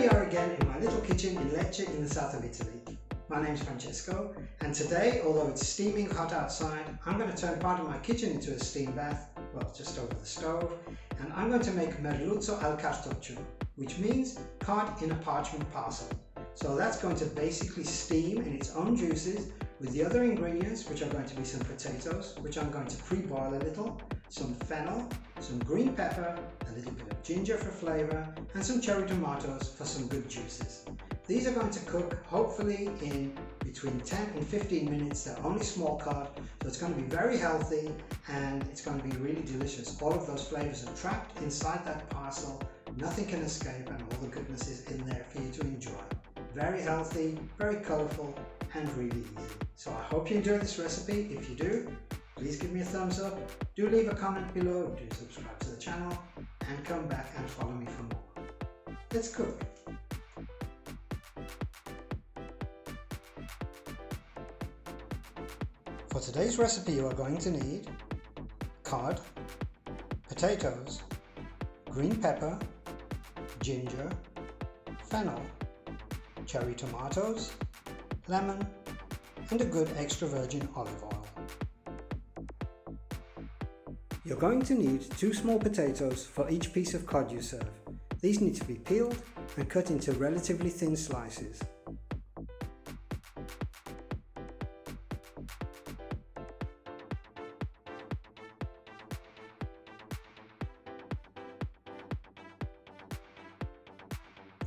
we are again in my little kitchen in Lecce in the south of Italy. My name is Francesco, and today, although it's steaming hot outside, I'm going to turn part of my kitchen into a steam bath, well, just over the stove, and I'm going to make Merluzzo al cartoccio, which means cod in a parchment parcel. So that's going to basically steam in its own juices with the other ingredients, which are going to be some potatoes, which I'm going to pre-boil a little, some fennel, some green pepper, a little bit of ginger for flavour, and some cherry tomatoes for some good juices. These are going to cook hopefully in between 10 and 15 minutes. They're only small cod, so it's going to be very healthy and it's going to be really delicious. All of those flavours are trapped inside that parcel. Nothing can escape and all the goodness is in there for you to enjoy. Very healthy, very colourful, and really easy. So I hope you enjoy this recipe. If you do, please give me a thumbs up, do leave a comment below, do subscribe to the channel, and come back and follow me for more. Let's cook. For today's recipe you are going to need cod, potatoes, green pepper, ginger, fennel, cherry tomatoes, lemon, and a good extra virgin olive oil. You're going to need 2 small potatoes for each piece of cod you serve. These need to be peeled and cut into relatively thin slices.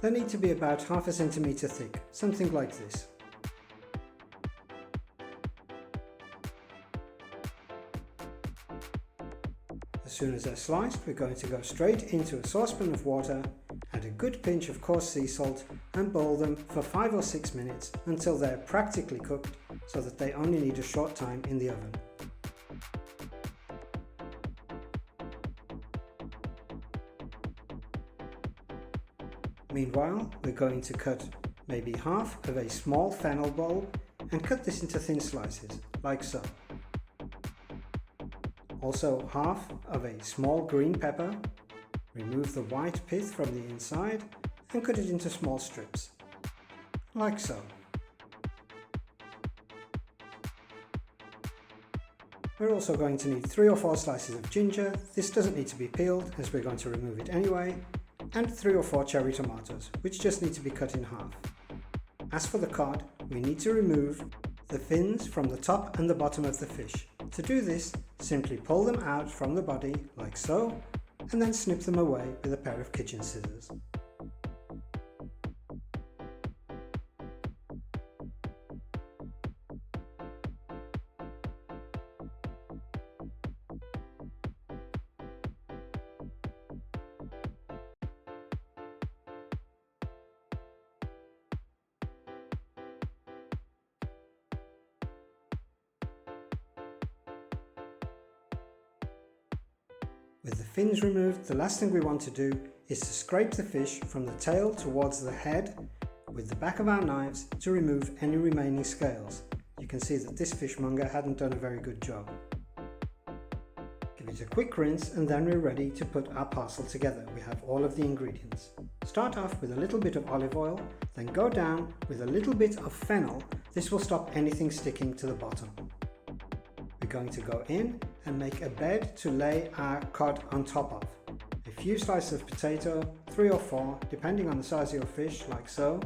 They need to be about half a centimetre thick, something like this. As soon as they're sliced, we're going to go straight into a saucepan of water, add a good pinch of coarse sea salt and boil them for 5 or 6 minutes until they're practically cooked, so that they only need a short time in the oven. Meanwhile, we're going to cut maybe half of a small fennel bulb and cut this into thin slices, like so. Also half of a small green pepper, remove the white pith from the inside and cut it into small strips, like so. We're also going to need 3 or 4 slices of ginger. This doesn't need to be peeled as we're going to remove it anyway, and 3 or 4 cherry tomatoes, which just need to be cut in half. As for the cod, we need to remove the fins from the top and the bottom of the fish. To do this, simply pull them out from the body like so, and then snip them away with a pair of kitchen scissors. With the fins removed, the last thing we want to do is to scrape the fish from the tail towards the head with the back of our knives to remove any remaining scales. You can see that this fishmonger hadn't done a very good job. Give it a quick rinse and then we're ready to put our parcel together. We have all of the ingredients. Start off with a little bit of olive oil, then go down with a little bit of fennel. This will stop anything sticking to the bottom. We're going to go in and make a bed to lay our cod on top of. A few slices of potato, 3 or 4, depending on the size of your fish, like so.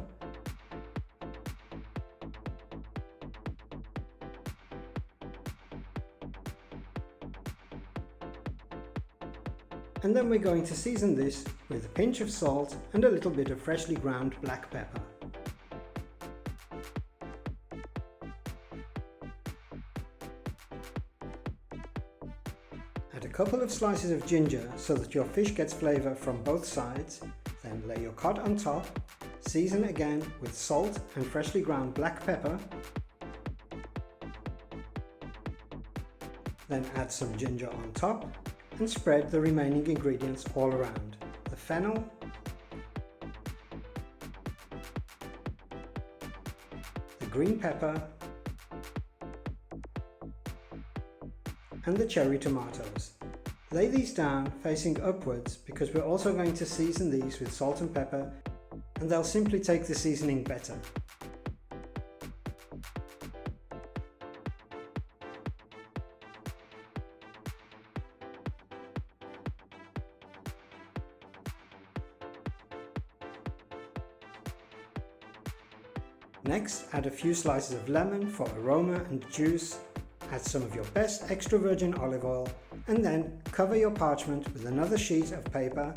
And then we're going to season this with a pinch of salt and a little bit of freshly ground black pepper. Add a couple of slices of ginger so that your fish gets flavour from both sides, then lay your cod on top, season again with salt and freshly ground black pepper, then add some ginger on top and spread the remaining ingredients all around. The fennel, the green pepper, and the cherry tomatoes. Lay these down facing upwards because we're also going to season these with salt and pepper and they'll simply take the seasoning better. Next, add a few slices of lemon for aroma and juice, add some of your best extra virgin olive oil, and then cover your parchment with another sheet of paper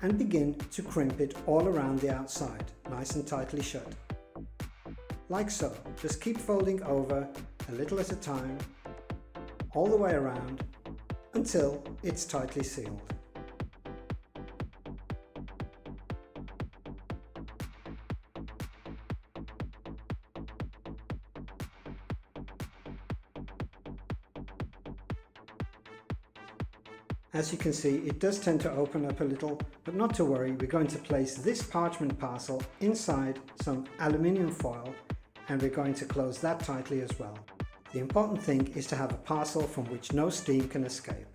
and begin to crimp it all around the outside, nice and tightly shut. Like so, just keep folding over a little at a time, all the way around, until it's tightly sealed. As you can see, it does tend to open up a little, but not to worry, we're going to place this parchment parcel inside some aluminium foil and we're going to close that tightly as well. The important thing is to have a parcel from which no steam can escape.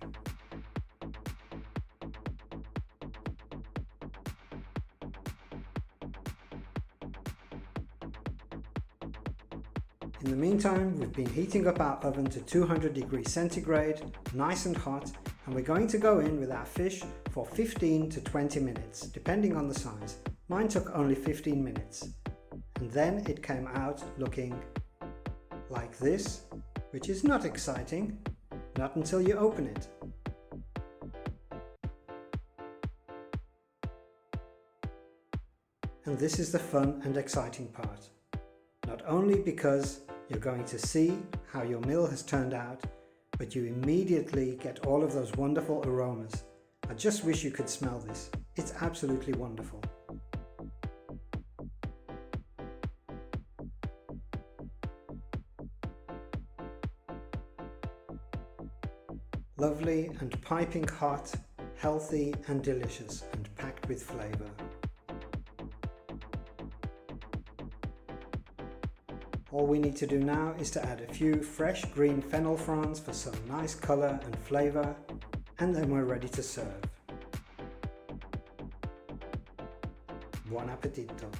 In the meantime, we've been heating up our oven to 200 degrees centigrade, nice and hot, and we're going to go in with our fish for 15 to 20 minutes, depending on the size. Mine took only 15 minutes. And then it came out looking like this, which is not exciting, not until you open it. And this is the fun and exciting part. Not only because you're going to see how your meal has turned out, but you immediately get all of those wonderful aromas. I just wish you could smell this. It's absolutely wonderful. Lovely and piping hot, healthy and delicious, and packed with flavour. All we need to do now is to add a few fresh green fennel fronds for some nice colour and flavour, and then we're ready to serve. Buon appetito!